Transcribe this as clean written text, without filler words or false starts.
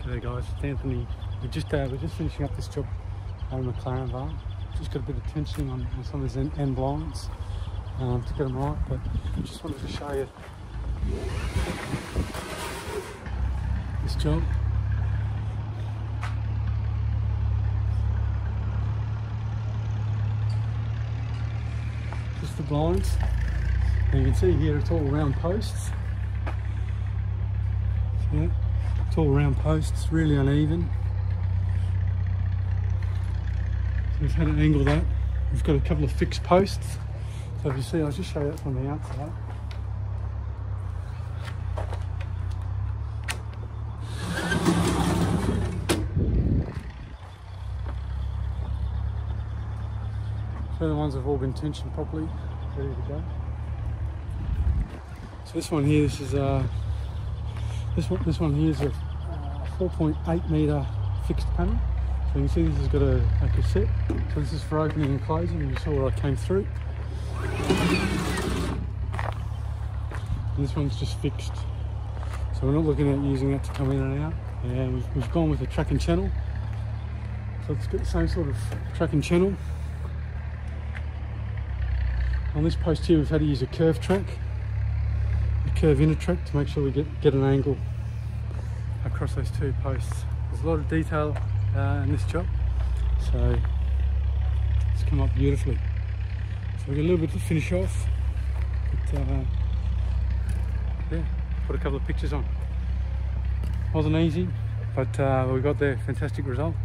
G'day guys, it's Anthony. We're just finishing up this job on McLaren Vale. Just got a bit of tension on some of these end blinds to get them right, but I just wanted to show you this job. Just the blinds, and you can see here it's all round posts. Yeah, it's all round posts, really uneven. So we've had to angle that. We've got a couple of fixed posts. So if you see, I'll just show you that from the outside. So the ones have all been tensioned properly, ready to go. So this one here, this one here is a 4.8 metre fixed panel. So you can see this has got a cassette. So this is for opening and closing, and you saw where I came through. And this one's just fixed. So we're not looking at using that to come in and out. And we've gone with a track and channel. So it's got the same sort of track and channel. On this post here, we've had to use a curve track, a curve inner track, to make sure we get an angle across those two posts. There's a lot of detail in this job, so it's come up beautifully. So we've got a little bit to finish off, but yeah, put a couple of pictures on. Wasn't easy, but we got there. Fantastic result.